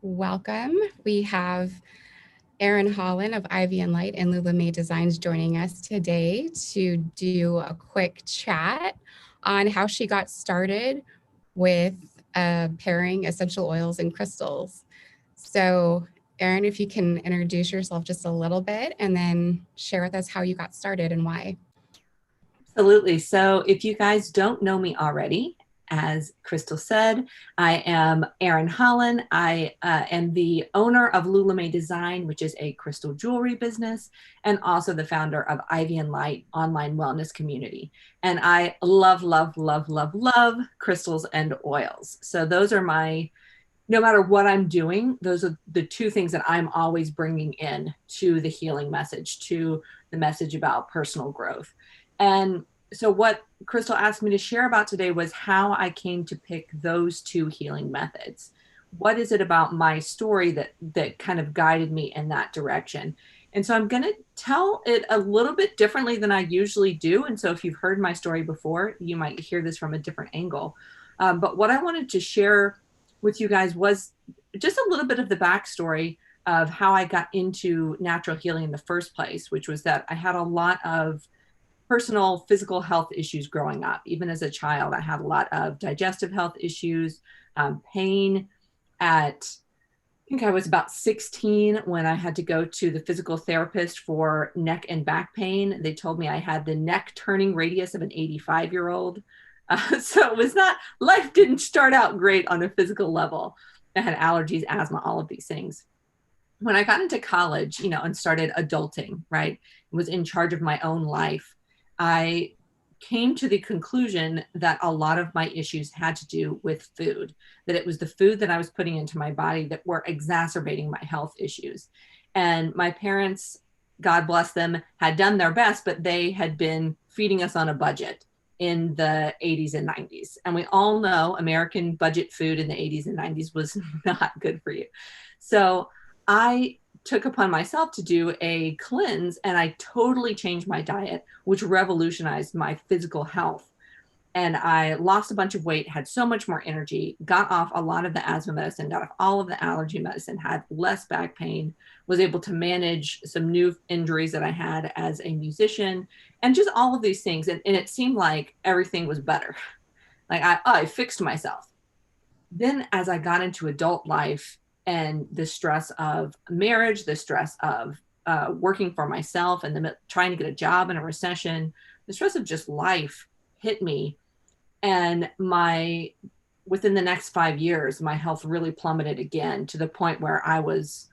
Welcome. We have Erin Holland of Ivy and Light and Lula May Designs joining us today to do a quick chat on how she got started with pairing essential oils and crystals. So, Erin, if you can introduce yourself just a little bit and then share with us how you got started and why. Absolutely. So, if you guys don't know me already, as Crystal said, I am Erin Holland. I am the owner of Lula May Design, which is a crystal jewelry business, and also the founder of Ivy and Light online wellness community. And I love, love, love, love, love crystals and oils. So, those are my no matter what I'm doing, those are the two things that I'm always bringing in to the healing message, to the message about personal growth. And so, what Crystal asked me to share about today was how I came to pick those two healing methods. What is it about my story that kind of guided me in that direction? And so, I'm going to tell it a little bit differently than I usually do. And so, if you've heard my story before, you might hear this from a different angle. But what I wanted to share with you guys was just a little bit of the backstory of how I got into natural healing in the first place, which was that I had a lot of personal physical health issues growing up. Even as a child, I had a lot of digestive health issues, pain at I think I was about 16 when I had to go to the physical therapist for neck and back pain. They told me I had the neck turning radius of an 85-year-old. So it was not, life didn't start out great on a physical level. I had allergies, asthma, all of these things. When I got into college, and started adulting, right, was in charge of my own life, I came to the conclusion that a lot of my issues had to do with food, that it was the food that I was putting into my body that were exacerbating my health issues. And my parents, God bless them, had done their best, but they had been feeding us on a budget in the 80s and 90s. And we all know American budget food in the 80s and 90s was not good for you. So I took upon myself to do a cleanse, and I totally changed my diet, which revolutionized my physical health. And I lost a bunch of weight, had so much more energy, got off a lot of the asthma medicine, got off all of the allergy medicine, had less back pain, was able to manage some new injuries that I had as a musician, and just all of these things. And it seemed like everything was better. Like I fixed myself. Then as I got into adult life and the stress of marriage, the stress of working for myself and then trying to get a job in a recession, the stress of just life hit me. And within the next 5 years, my health really plummeted again to the point where I was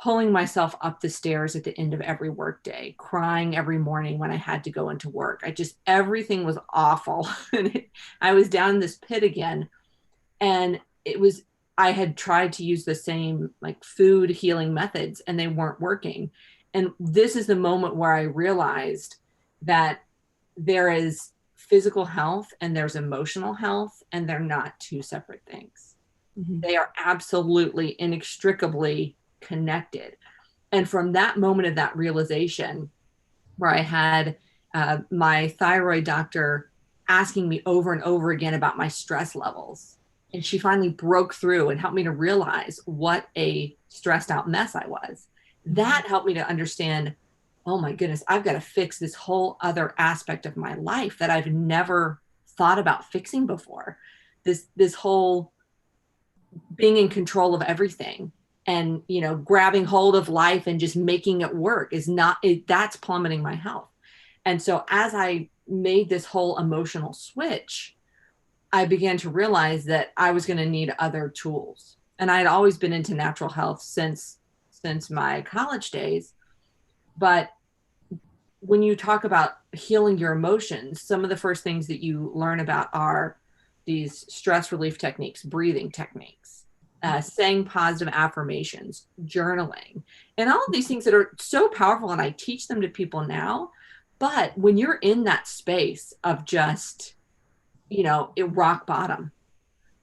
pulling myself up the stairs at the end of every workday, crying every morning when I had to go into work. Everything was awful. And I was down in this pit again. And I had tried to use the same like food healing methods and they weren't working. And this is the moment where I realized that there is physical health and there's emotional health, and they're not two separate things. Mm-hmm. They are absolutely inextricably connected. And from that moment of that realization, where I had my thyroid doctor asking me over and over again about my stress levels, and she finally broke through and helped me to realize what a stressed out mess I was. That helped me to understand, oh my goodness, I've got to fix this whole other aspect of my life that I've never thought about fixing before. This whole being in control of everything and grabbing hold of life and just making it work is not it, that's plummeting my health. And so as I made this whole emotional switch, I began to realize that I was going to need other tools. And I had always been into natural health since my college days. But when you talk about healing your emotions, some of the first things that you learn about are these stress relief techniques, breathing techniques, saying positive affirmations, journaling, and all of these things that are so powerful. And I teach them to people now. But when you're in that space of just, rock bottom,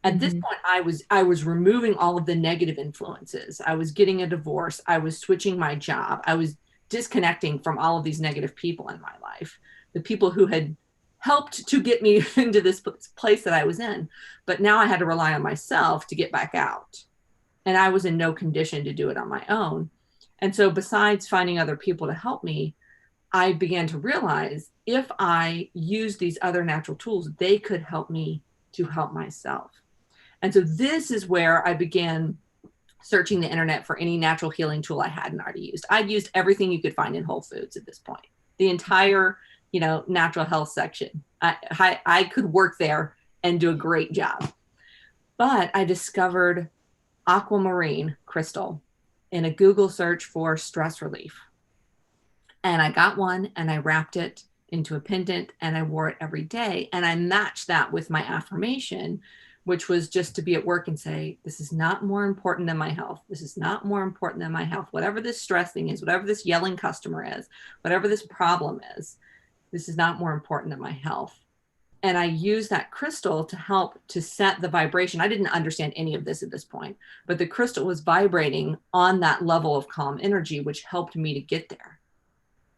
at this Mm-hmm. point, I was removing all of the negative influences. I was getting a divorce. I was switching my job. I was disconnecting from all of these negative people in my life, the people who had helped to get me into this place that I was in. But now I had to rely on myself to get back out. and I was in no condition to do it on my own. And so, besides finding other people to help me, I began to realize if I use these other natural tools, they could help me to help myself. And so, this is where I began searching the internet for any natural healing tool I hadn't already used. I'd used everything you could find in Whole Foods at this point, the entire, natural health section. I could work there and do a great job. But I discovered aquamarine crystal in a Google search for stress relief. And I got one and I wrapped it into a pendant and I wore it every day. And I matched that with my affirmation, which was just to be at work and say, this is not more important than my health. This is not more important than my health. Whatever this stress thing is, whatever this yelling customer is, whatever this problem is, this is not more important than my health. And I used that crystal to help to set the vibration. I didn't understand any of this at this point, but the crystal was vibrating on that level of calm energy, which helped me to get there.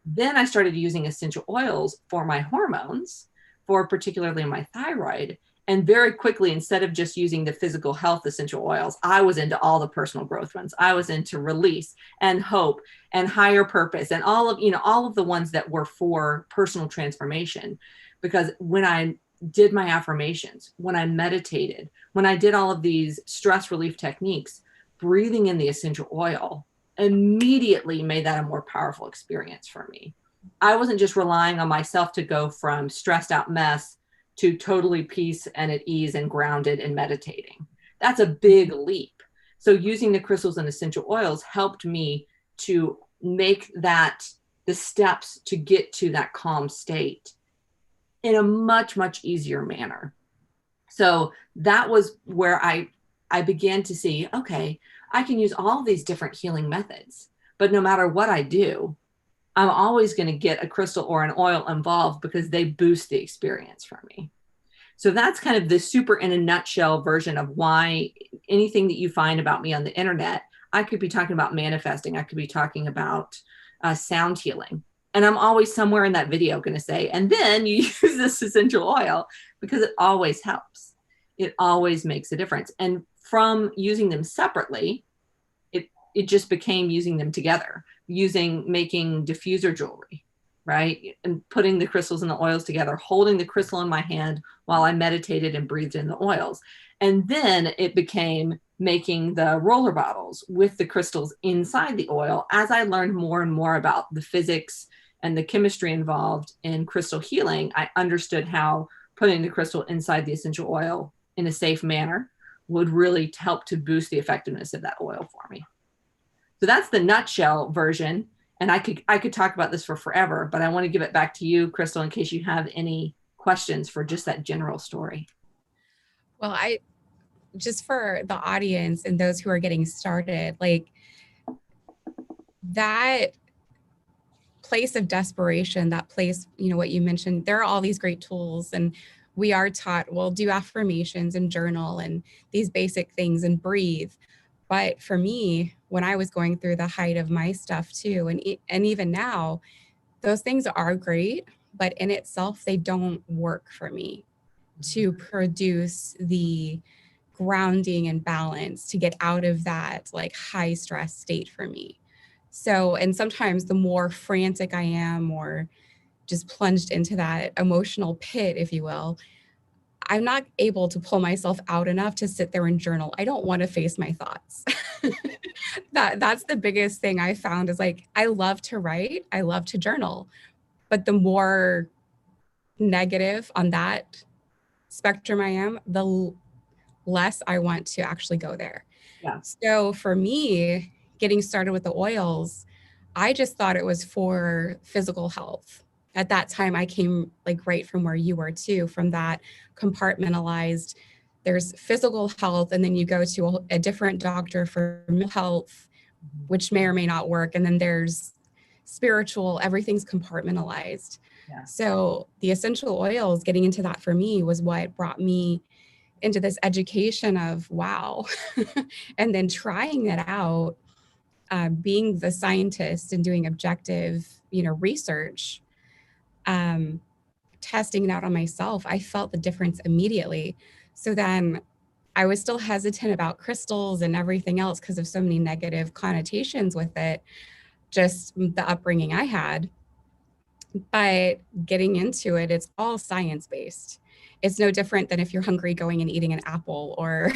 Then I started using essential oils for my hormones, for particularly my thyroid. And very quickly, instead of just using the physical health essential oils, I was into all the personal growth ones. I was into release and hope and higher purpose and all of the ones that were for personal transformation. Because when I did my affirmations, when I meditated, when I did all of these stress relief techniques, breathing in the essential oil immediately made that a more powerful experience for me. I wasn't just relying on myself to go from stressed out mess to totally peace and at ease and grounded and meditating. That's a big leap. So using the crystals and essential oils helped me to make that the steps to get to that calm state in a much, much easier manner. So that was where I began to see, okay, I can use all these different healing methods, but no matter what I do, I'm always going to get a crystal or an oil involved because they boost the experience for me. So that's kind of the super in a nutshell version of why anything that you find about me on the internet, I could be talking about manifesting. I could be talking about sound healing. And I'm always somewhere in that video going to say, and then you use this essential oil because it always helps. It always makes a difference. And from using them separately, it just became using them together, making diffuser jewelry, right? And putting the crystals and the oils together, holding the crystal in my hand while I meditated and breathed in the oils. And then it became making the roller bottles with the crystals inside the oil as I learned more and more about the physics and the chemistry involved in crystal healing. I understood how putting the crystal inside the essential oil in a safe manner would really help to boost the effectiveness of that oil for me. So that's the nutshell version. And I could talk about this for forever, but I want to give it back to you, Crystal, in case you have any questions for just that general story. Well, just for the audience and those who are getting started, like that place of desperation, that place, what you mentioned, there are all these great tools and we are taught, well, do affirmations and journal and these basic things and breathe. But for me, when I was going through the height of my stuff too, and even now, those things are great, but in itself, they don't work for me to produce the grounding and balance to get out of that like high stress state for me. So, and sometimes the more frantic I am or just plunged into that emotional pit, if you will, I'm not able to pull myself out enough to sit there and journal. I don't want to face my thoughts. That's the biggest thing I found is like, I love to write, I love to journal, but the more negative on that spectrum I am, the less I want to actually go there. Yeah. So for me, getting started with the oils, I just thought it was for physical health. At that time, I came like right from where you were too, from that compartmentalized, there's physical health, and then you go to a different doctor for mental health, which may or may not work. And then there's spiritual, everything's compartmentalized. Yeah. So the essential oils, getting into that for me was what brought me into this education of wow. And then trying it out, being the scientist and doing objective, research, testing it out on myself, I felt the difference immediately. So then I was still hesitant about crystals and everything else because of so many negative connotations with it, just the upbringing I had. But getting into it, it's all science based. It's no different than if you're hungry going and eating an apple or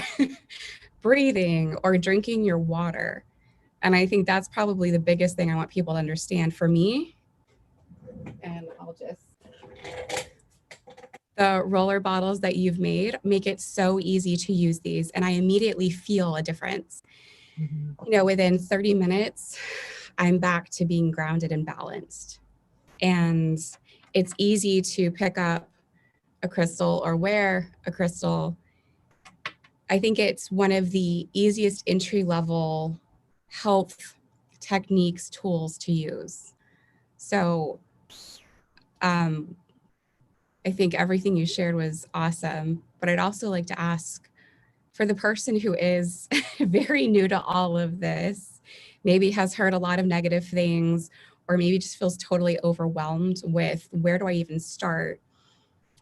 breathing or drinking your water. And I think that's probably the biggest thing I want people to understand for me. And I'll just, the roller bottles that you've made make it so easy to use these. And I immediately feel a difference. Mhm. Within 30 minutes, I'm back to being grounded and balanced. And it's easy to pick up a crystal or wear a crystal. I think it's one of the easiest entry level health techniques, tools to use. So um, I think everything you shared was awesome. But I'd also like to ask for the person who is very new to all of this, maybe has heard a lot of negative things, or maybe just feels totally overwhelmed with where do I even start?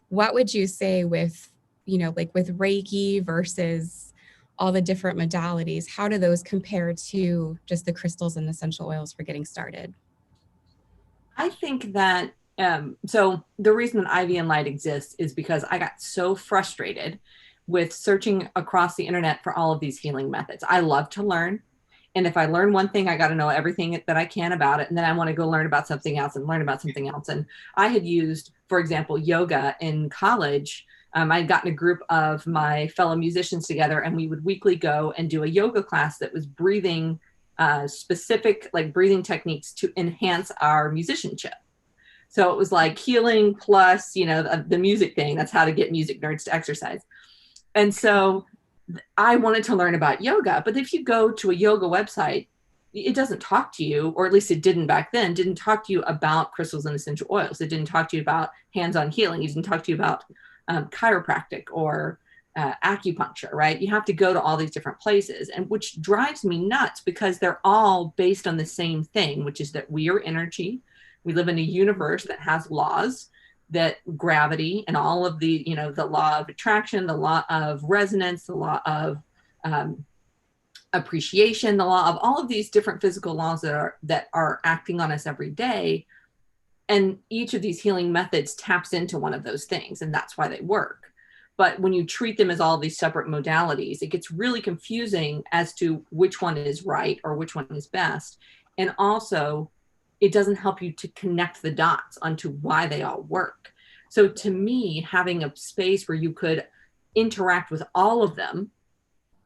What would you say with, like with Reiki versus all the different modalities? How do those compare to just the crystals and essential oils for getting started? I think that so the reason that Ivy and Light exists is because I got so frustrated with searching across the internet for all of these healing methods. I love to learn. And if I learn one thing, I got to know everything that I can about it. And then I want to go learn about something else and learn about something else. And I had used, for example, yoga in college. I'd gotten a group of my fellow musicians together, and we would weekly go and do a yoga class that was breathing, specific like breathing techniques to enhance our musicianship. So it was like healing plus, the music thing. That's how to get music nerds to exercise. And so I wanted to learn about yoga, but if you go to a yoga website, it doesn't talk to you, or at least it didn't back then, didn't talk to you about crystals and essential oils. It didn't talk to you about hands-on healing. It didn't talk to you about chiropractic or acupuncture, right? You have to go to all these different places, and which drives me nuts because they're all based on the same thing, which is that we are energy. We live in a universe that has laws, that gravity and all of the law of attraction, the law of resonance, the law of appreciation, the law of all of these different physical laws that are acting on us every day. And each of these healing methods taps into one of those things, and that's why they work. But when you treat them as all these separate modalities, it gets really confusing as to which one is right or which one is best. And also, it doesn't help you to connect the dots onto why they all work. So to me, having a space where you could interact with all of them,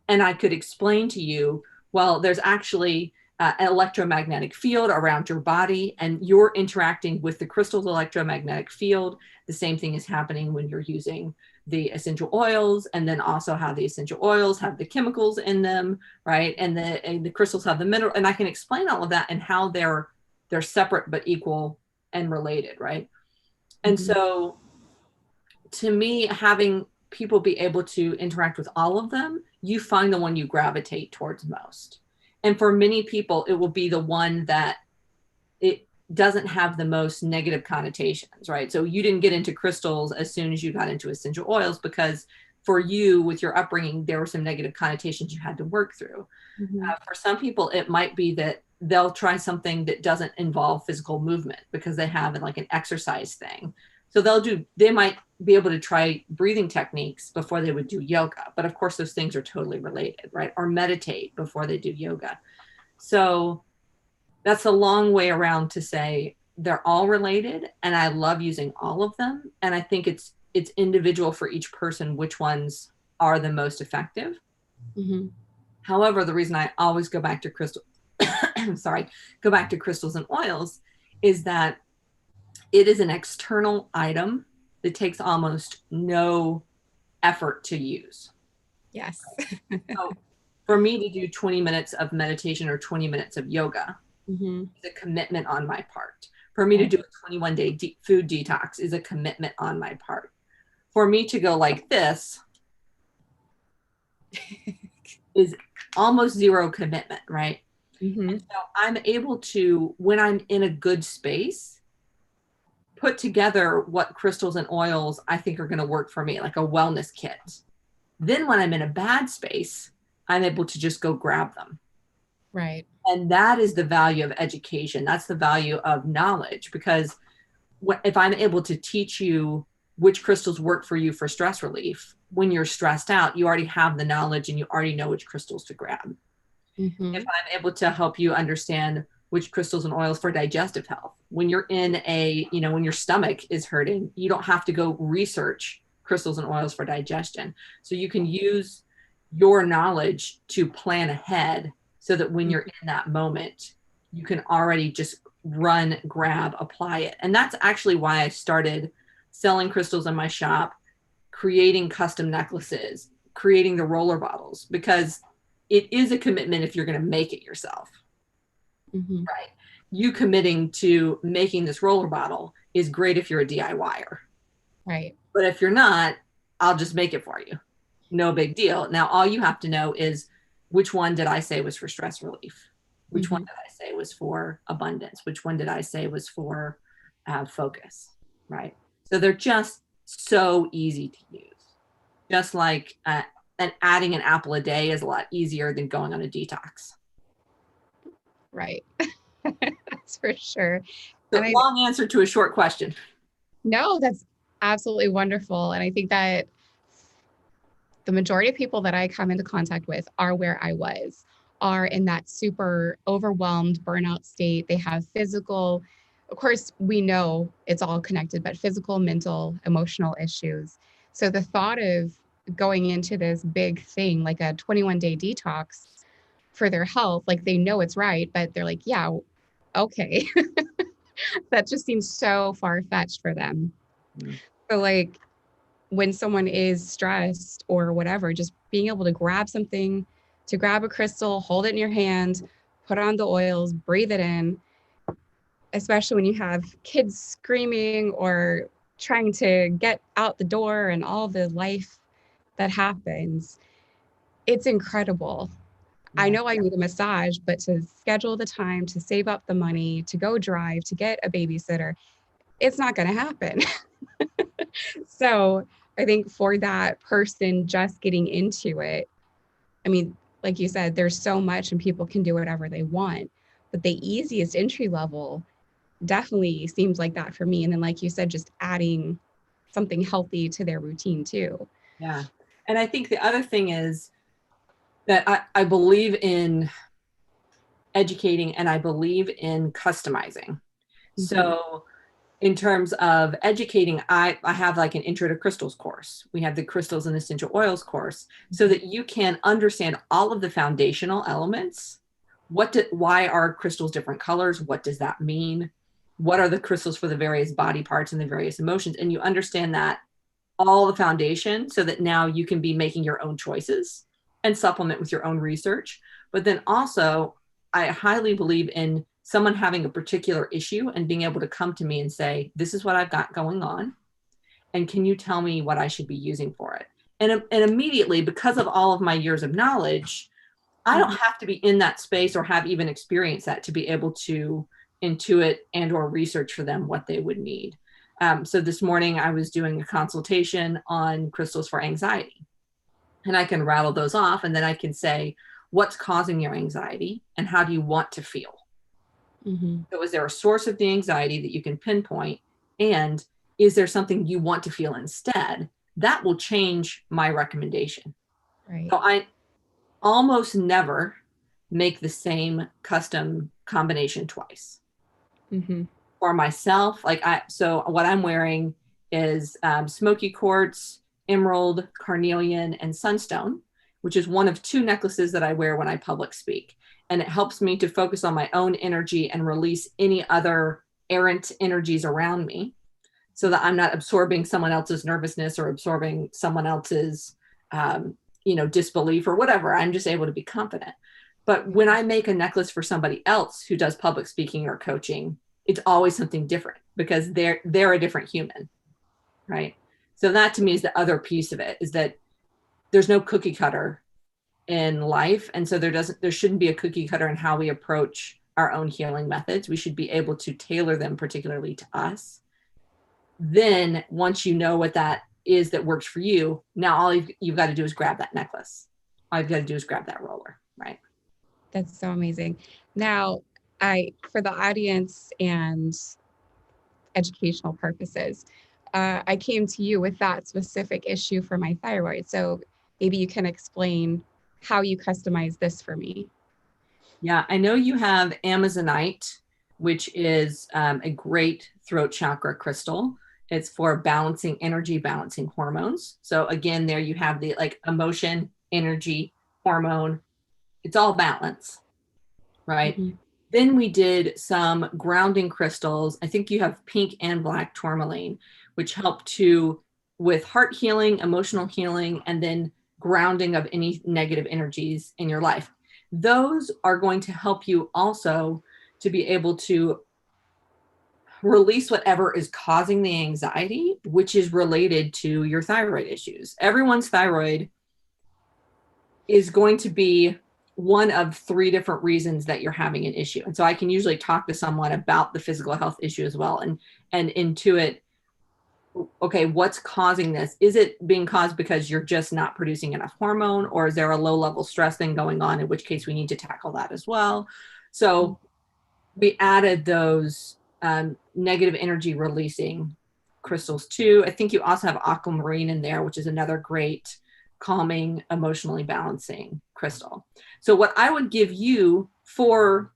and I could explain to you, well, there's actually an electromagnetic field around your body, and you're interacting with the crystal's electromagnetic field. The same thing is happening when you're using the essential oils, and then also how the essential oils have the chemicals in them, right? And the crystals have the mineral, and I can explain all of that and how they're separate but equal and related, right? And Mhm. so to me, having people be able to interact with all of them, you find the one you gravitate towards most. And for many people, it will be the one that it doesn't have the most negative connotations, right? So you didn't get into crystals as soon as you got into essential oils because for you, with your upbringing, there were some negative connotations you had to work through. Mhm. For some people, it might be that they'll try something that doesn't involve physical movement because they have like an exercise thing. So they might be able to try breathing techniques before they would do yoga. But of course, those things are totally related, right? Or meditate before they do yoga. So that's a long way around to say they're all related. And I love using all of them. And I think it's individual for each person which ones are the most effective. Mhm. However, the reason I always go back to crystal, sorry, go back to crystals and oils is that it is an external item that takes almost no effort to use. Yes. So for me to do 20 minutes of meditation or 20 minutes of yoga Mhm. is a commitment on my part. For me to Right. do a 21-day food detox is a commitment on my part. For me to go like this is almost zero commitment, right? And Mhm. so I'm able to, when I'm in a good space, put together what crystals and oils I think are going to work for me, like a wellness kit. Then when I'm in a bad space, I'm able to just go grab them. Right. And that is the value of education. That's the value of knowledge, because if I'm able to teach you which crystals work for you for stress relief, when you're stressed out, you already have the knowledge and you already know which crystals to grab. If Mm-hmm. I'm able to help you understand which crystals and oils for digestive health, when you're in when your stomach is hurting, you don't have to go research crystals and oils for digestion. So you can use your knowledge to plan ahead so that when you're in that moment, you can already just run, grab, apply it. And that's actually why I started selling crystals in my shop, creating custom necklaces, creating the roller bottles, because it is a commitment if you're going to make it yourself, Mm-hmm. right? You committing to making this roller bottle is great if you're a DIYer. Right. But if you're not, I'll just make it for you. No big deal. Now, all you have to know is which one did I say was for stress relief? Which one Mm-hmm. did I say was for abundance? Which one did I say was for focus? Right. So they're just so easy to use. Just like and adding an apple a day is a lot easier than going on a detox. Right. That's for sure. And So I long answer to a short question. know that's absolutely wonderful. And I think that the majority of people that I come into contact with are where I was, are in that super overwhelmed burnout state. They have physical, of course, we know it's all connected, but physical, mental, emotional issues. So the thought of going into this big thing like a 21-day detox for their health, like they know it's right, but they're like, yeah, okay. That just seems so far fetched for them. Mm. So, like, when someone is stressed or whatever, just being able to grab something, to grab a crystal, hold it in your hand, put on the oils, breathe it in, especially when you have kids screaming or trying to get out the door and all the life that happens. It's incredible. I Yeah. know I need a massage, but to schedule the time, to save up the money, to go drive, to get a babysitter, it's not going to happen. So I think for that person just getting into it, I mean, like you said, there's so much and people can do whatever they want. But the easiest entry level definitely seems like that for me. And then, like you said, just adding something healthy to their routine too. Yeah. And I think the other thing is that I believe in educating and I believe in customizing. Mm-hmm. So in terms of educating, I have like an intro to crystals course. We have the crystals and essential oils course so that you can understand all of the foundational elements. Why are crystals different colors? What does that mean? What are the crystals for the various body parts and the various emotions? And you understand that all the foundation so that now you can be making your own choices and supplement with your own research. But then also, I highly believe in someone having a particular issue and being able to come to me and say, this is what I've got going on. And can you tell me what I should be using for it? And immediately, because of all of my years of knowledge, I don't Mm-hmm. have to be in that space or have even experienced that to be able to intuit and or research for them what they would need. So this morning I was doing a consultation on crystals for anxiety, and I can rattle those off and then I can say, what's causing your anxiety and how do you want to feel? Mm-hmm. So is there a source of the anxiety that you can pinpoint? And is there something you want to feel instead? That will change my recommendation. Right. So I almost never make the same custom combination twice. Mm-hmm. For myself, so what I'm wearing is smoky quartz, emerald, carnelian, and sunstone, which is one of two necklaces that I wear when I public speak. And it helps me to focus on my own energy and release any other errant energies around me so that I'm not absorbing someone else's nervousness or absorbing someone else's, disbelief or whatever. I'm just able to be confident. But when I make a necklace for somebody else who does public speaking or coaching, it's always something different because they're a different human, right? So that to me is the other piece of it, is that there's no cookie cutter in life, and so there shouldn't be a cookie cutter in how we approach our own healing methods. We should be able to tailor them particularly to us. Then once you know what that is that works for you. Now all you've got to do is grab that necklace. All you've got to do is grab that roller, right? That's so amazing. Now, for the audience and educational purposes, I came to you with that specific issue for my thyroid. So maybe you can explain how you customize this for me. Yeah, I know you have Amazonite, which is a great throat chakra crystal. It's for balancing energy, balancing hormones. So again, there you have the like emotion, energy, hormone. It's all balance, right? Mhm. Then we did some grounding crystals. I think you have pink and black tourmaline, which help to with heart healing, emotional healing, and then grounding of any negative energies in your life. Those are going to help you also to be able to release whatever is causing the anxiety, which is related to your thyroid issues. Everyone's thyroid is going to be one of three different reasons that you're having an issue. And so I can usually talk to someone about the physical health issue as well and intuit, okay, what's causing this? Is it being caused because you're just not producing enough hormone, or is there a low level stress thing going on, in which case we need to tackle that as well? So we added those negative energy releasing crystals too. I think you also have aquamarine in there, which is another great calming, emotionally balancing crystal. So what I would give you for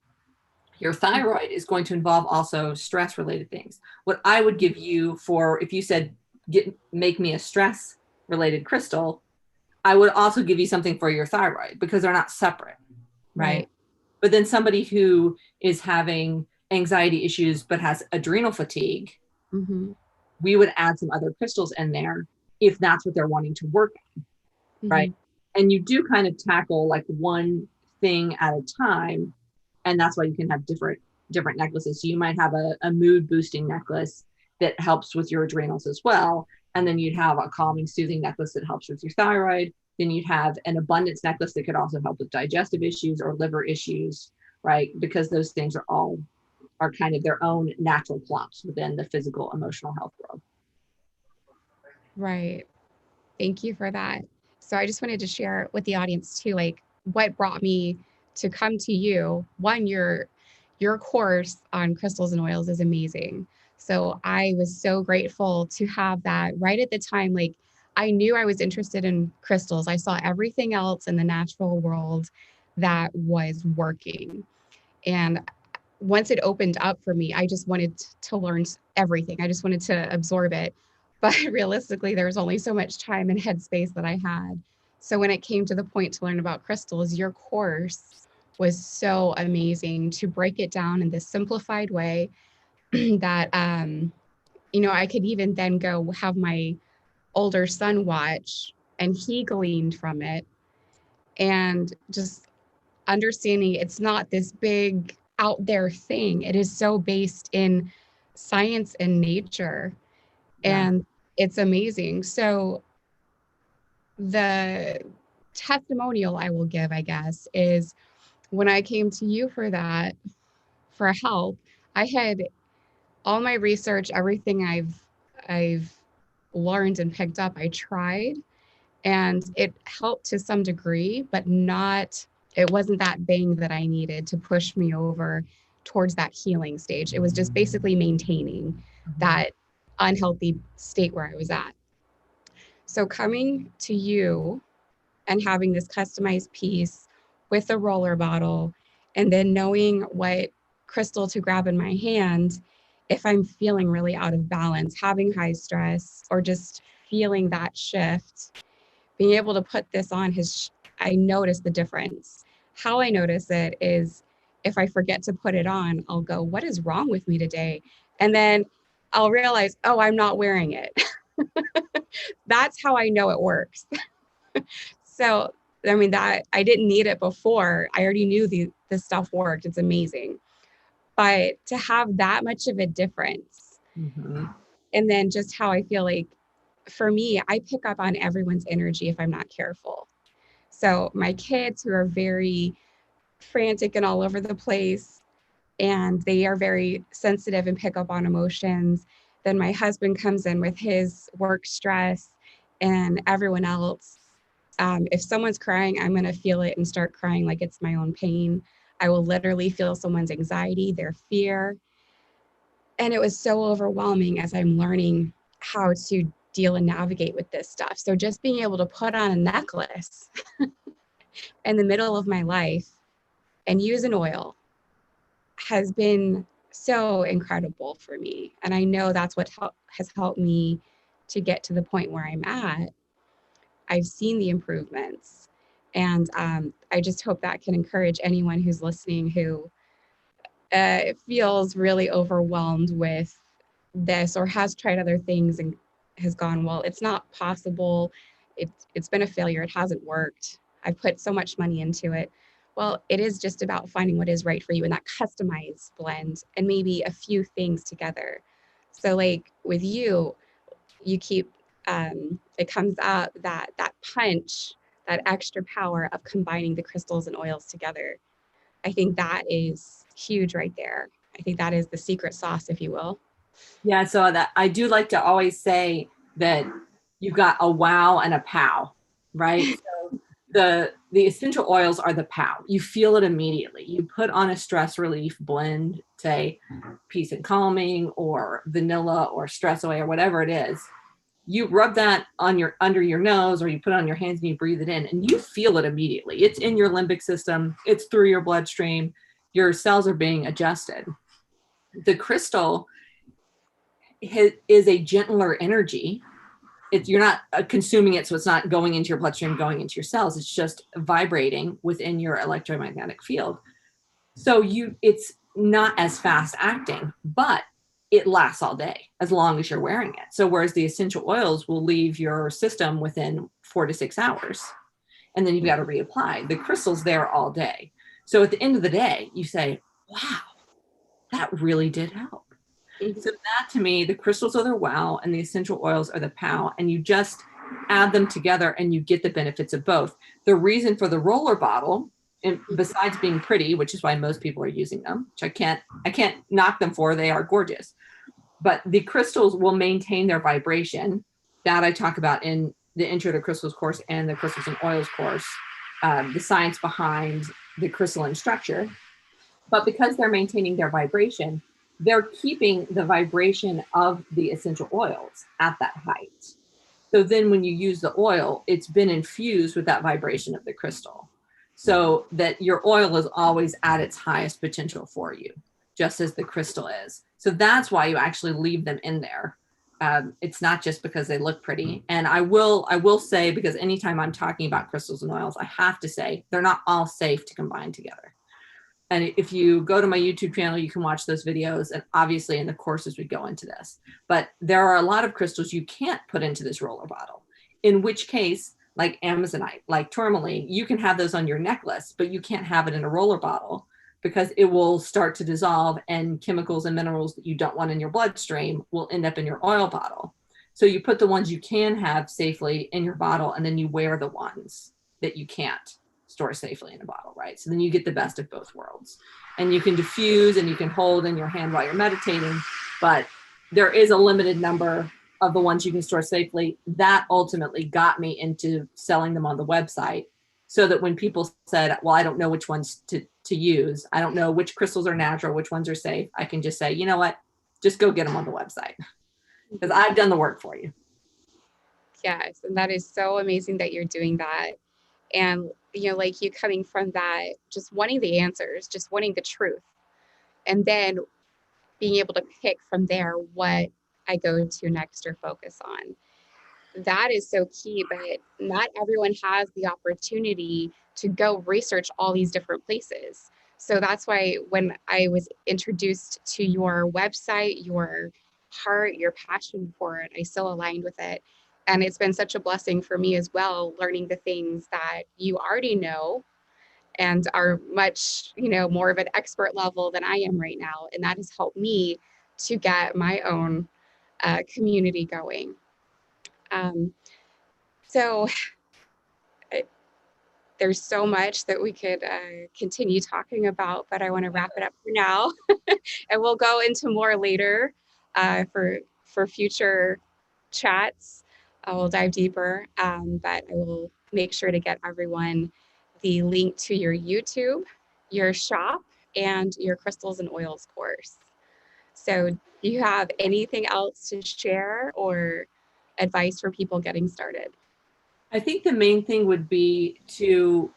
your thyroid is going to involve also stress related things. What I would give you for, if you said, make me a stress related crystal, I would also give you something for your thyroid because they're not separate, right? Right. But then somebody who is having anxiety issues but has adrenal fatigue, Mm-hmm. we would add some other crystals in there if that's what they're wanting to work on, Mm-hmm. right? And you do kind of tackle like one thing at a time, and that's why you can have different necklaces. So you might have a mood boosting necklace that helps with your adrenals as well, and then you'd have a calming soothing necklace that helps with your thyroid. Then you'd have an abundance necklace that could also help with digestive issues or liver issues, right? Because those things are kind of their own natural clumps within the physical emotional health world. Right. Thank you for that. So I just wanted to share with the audience too, like what brought me to come to you. One, your course on crystals and oils is amazing. So I was so grateful to have that right at the time. Like I knew I was interested in crystals. I saw everything else in the natural world that was working. And once it opened up for me, I just wanted to learn everything. I just wanted to absorb it. But realistically, there was only so much time and headspace that I had. So when it came to the point to learn about crystals, your course was so amazing to break it down in this simplified way that I could even then go have my older son watch and he gleaned from it and just understanding it's not this big out there thing. It is so based in science and nature. Yeah. And it's amazing. So the testimonial I will give, I guess, is when I came to you for that, for help, I had all my research, everything I've learned and picked up, I tried and it helped to some degree, but not, it wasn't that bang that I needed to push me over towards that healing stage. It was just basically maintaining that unhealthy state where I was at. So coming to you and having this customized piece with a roller bottle, and then knowing what crystal to grab in my hand if I'm feeling really out of balance, having high stress, or just feeling that shift, being able to put this on I notice the difference. How I notice it is if I forget to put it on, I'll go, what is wrong with me today? And then I'll realize, oh, I'm not wearing it. That's how I know it works. So, I mean, that I didn't need it before. I already knew the stuff worked. It's amazing. But to have that much of a difference, Mm-hmm. and then just how I feel like for me, I pick up on everyone's energy if I'm not careful. So my kids who are very frantic and all over the place, and they are very sensitive and pick up on emotions. Then my husband comes in with his work stress, and everyone else. If someone's crying, I'm going to feel it and start crying like it's my own pain. I will literally feel someone's anxiety, their fear. And it was so overwhelming as I'm learning how to deal and navigate with this stuff. So just being able to put on a necklace in the middle of my life and use an oil has been so incredible for me. And I know that's what has helped me to get to the point where I'm at. I've seen the improvements. And I just hope that can encourage anyone who's listening who feels really overwhelmed with this or has tried other things and has gone, well, it's not possible. It's been a failure. It hasn't worked. I've put so much money into it. Well, it is just about finding what is right for you in that customized blend and maybe a few things together. So like with you, you keep it comes up that punch, that extra power of combining the crystals and oils together. I think that is huge right there. I think that is the secret sauce, if you will. Yeah, so that I do like to always say that you've got a wow and a pow, right? So the essential oils are the pow. You feel it immediately. You put on a stress relief blend, say peace and calming or vanilla or stress away or whatever it is. You rub that on your under your nose or you put it on your hands and you breathe it in and you feel it immediately. It's in your limbic system, it's through your bloodstream. Your cells are being adjusted. The crystal is a gentler energy. You're not consuming it, so it's not going into your bloodstream, going into your cells. It's just vibrating within your electromagnetic field. So it's not as fast acting, but it lasts all day as long as you're wearing it. So whereas the essential oils will leave your system within 4 to 6 hours, and then you've got to reapply. The crystal's there all day. So at the end of the day, you say, "Wow, that really did help." So Mhm. that to me, the crystals are the wow and the essential oils are the pow. And you just add them together and you get the benefits of both. The reason for the roller bottle, and besides being pretty, which is why most people are using them, which I can't knock them for, they are gorgeous. But the crystals will maintain their vibration. That I talk about in the Intro to Crystals course and the Crystals and Oils course, the science behind the crystalline structure. But because they're maintaining their vibration, they're keeping the vibration of the essential oils at that height. So then when you use the oil, it's been infused with that vibration of the crystal so that your oil is always at its highest potential for you, just as the crystal is. So that's why you actually leave them in there. It's not just because they look pretty. And I will say, because anytime I'm talking about crystals and oils, I have to say they're not all safe to combine together. And if you go to my YouTube channel, you can watch those videos. And obviously in the courses, we go into this. But there are a lot of crystals you can't put into this roller bottle, in which case, like Amazonite, like tourmaline, you can have those on your necklace, but you can't have it in a roller bottle because it will start to dissolve and chemicals and minerals that you don't want in your bloodstream will end up in your oil bottle. So you put the ones you can have safely in your bottle and then you wear the ones that you can't store safely in a bottle, right? So then you get the best of both worlds. And you can diffuse and you can hold in your hand while you're meditating, but there is a limited number of the ones you can store safely. That ultimately got me into selling them on the website so that when people said, well, I don't know which ones to use, I don't know which crystals are natural, which ones are safe, I can just say, you know what, just go get them on the website because I've done the work for you. Yes, and that is so amazing that you're doing that. And, like you coming from that, just wanting the answers, just wanting the truth, and then being able to pick from there what I go to next or focus on. That is so key, but not everyone has the opportunity to go research all these different places. So that's why when I was introduced to your website, your heart, your passion for it, I so aligned with it. And it's been such a blessing for me as well, learning the things that you already know and are much, more of an expert level than I am right now. And that has helped me to get my own community going. Um, so there's so much that we could continue talking about, but I want to wrap it up for now, and we'll go into more later for future chats. I will dive deeper, but I will make sure to get everyone the link to your YouTube, your shop, and your crystals and oils course. So, do you have anything else to share or advice for people getting started? I think the main thing would be to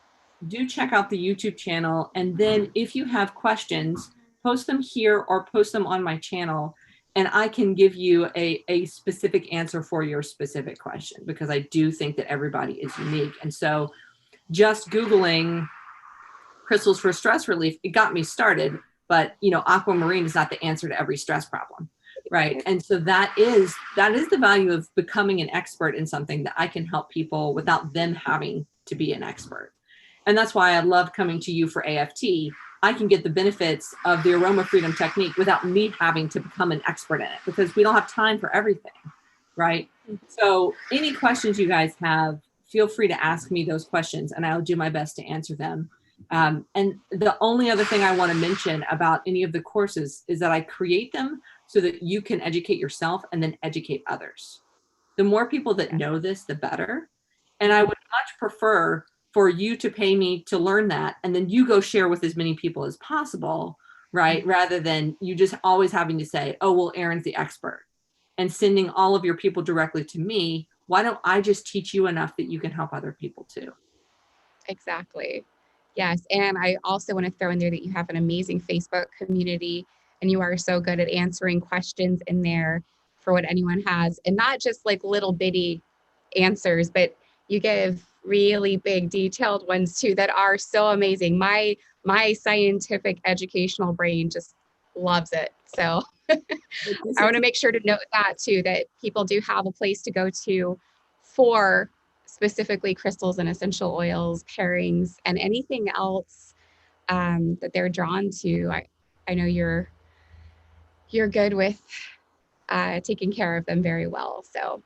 do check out the YouTube channel. And then if you have questions, post them here or post them on my channel. And I can give you a specific answer for your specific question because I do think that everybody is unique. And so just Googling crystals for stress relief, it got me started. But aquamarine is not the answer to every stress problem. Right. And so that is the value of becoming an expert in something that I can help people without them having to be an expert. And that's why I love coming to you for AFT. I can get the benefits of the aroma freedom technique without me having to become an expert in it because we don't have time for everything. Right. So any questions you guys have, feel free to ask me those questions and I'll do my best to answer them. And the only other thing I want to mention about any of the courses is that I create them so that you can educate yourself and then educate others. The more people that know this, the better. And I would much prefer for you to pay me to learn that and then you go share with as many people as possible, right? Rather than you just always having to say, oh, well, Erin's the expert and sending all of your people directly to me. Why don't I just teach you enough that you can help other people too? Exactly. Yes. And I also want to throw in there that you have an amazing Facebook community and you are so good at answering questions in there for what anyone has. And not just like little bitty answers, but you give really big detailed ones too that are so amazing. My scientific educational brain just loves it. So I want to make sure to note that too, that people do have a place to go to for specifically crystals and essential oils, pairings, and anything else that they're drawn to. I know you're good with taking care of them very well. So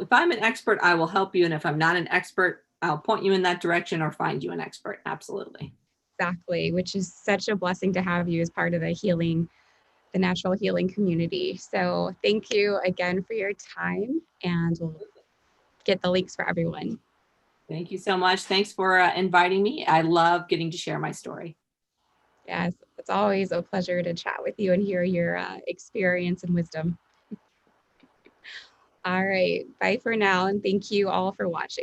If I'm an expert, I will help you. And if I'm not an expert, I'll point you in that direction or find you an expert. Absolutely. exactly, which is such a blessing to have you as part of the natural healing community. So thank you again for your time, and we'll get the links for everyone. Thank you so much. Thanks for inviting me. I love getting to share my story. Yes, it's always a pleasure to chat with you and hear your experience and wisdom. All right, bye for now, and thank you all for watching.